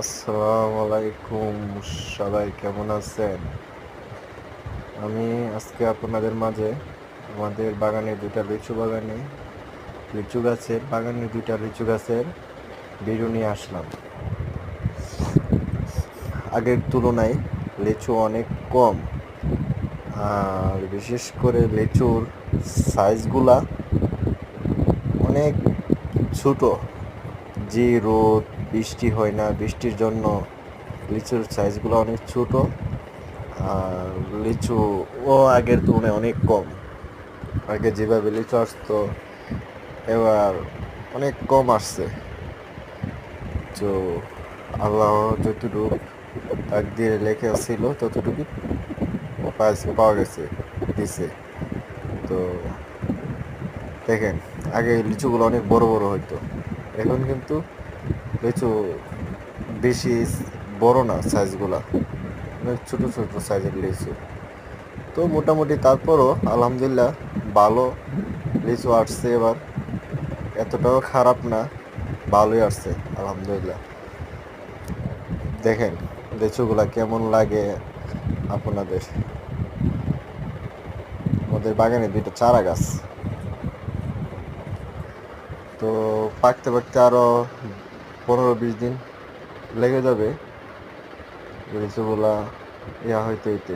আসসালামু আলাইকুম। সবাই কেমন আছেন? আমি আজকে আপনাদের মাঝে আমাদের বাগানে দুইটা লিচু গাছের ভিডিও নিয়ে আসলাম। আগের তুলনায় লিচু অনেক কম, আর বিশেষ করে লিচুর সাইজগুলা অনেক ছোট। যে রোদ বৃষ্টি হয় না, বৃষ্টির জন্য লিচুর সাইজগুলো অনেক ছোট। আর লিচু আগের তুলনায় অনেক কম। আগে যেভাবে লিচু আসতো এবার অনেক কম আসছে। তো আল্লাহ যতটুকু তাকদিরে লেখা ছিল ততটুকু পাওয়া গেছে, দিছে। তো দেখেন, আগে লিচুগুলো অনেক বড় বড় হইতো, এখন কিন্তু লিচু বেশি বড় না, সাইজগুলা অনেক ছোট ছোট সাইজের লিচু। তো মোটামুটি তারপরও আলহামদুলিল্লাহ ভালো লিচু আসছে এবার, এতটাও খারাপ না, ভালোই আসছে আলহামদুলিল্লাহ। দেখেন লিচুগুলা কেমন লাগে আপনাদের। আমাদের বাগানে দুইটা চারা গাছ, তো পাকতে পাকতে আরো 15-20 দিন লেগে যাবে লিচুগুলা হইতে হইতে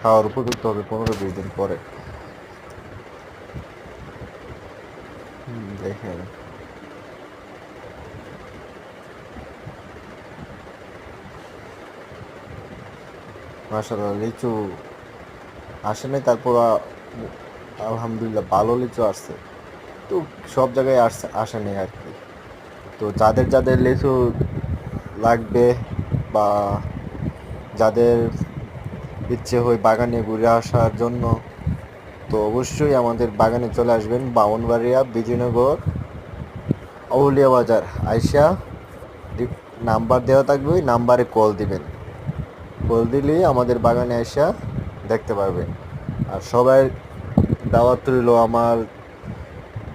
খাওয়ার উপযুক্ত হবে 15-20 দিন পরে। দেখেন মাশাআল্লাহ, লিচু আসে নাই, তারপর আলহামদুলিল্লাহ ভালো লিচু আসছে। তো সব জায়গায় আসে নাই আর কি। তো যাদের যাদের লিচু লাগবে বা যাদের ইচ্ছে হয় বাগানে ঘুরে আসার জন্য, তো অবশ্যই আমাদের বাগানে চলে আসবেন। বামনবাড়িয়া, বিজয়নগর, আউলিয়া বাজার আইসা নাম্বার দেওয়া থাকবে, ওই নাম্বারে কল দিবেন। কল দিলেই আমাদের বাগানে আইসা দেখতে পারবেন। আর সবাই দাওয়াত রইল, আমার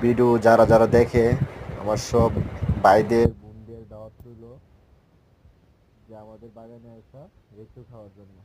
ভিডিও যারা যারা দেখে, আমার সব ভাইদের বোনদের দাওয়াত রইল যে আমাদের বাগানে আসা লিচু খাওয়ার জন্য।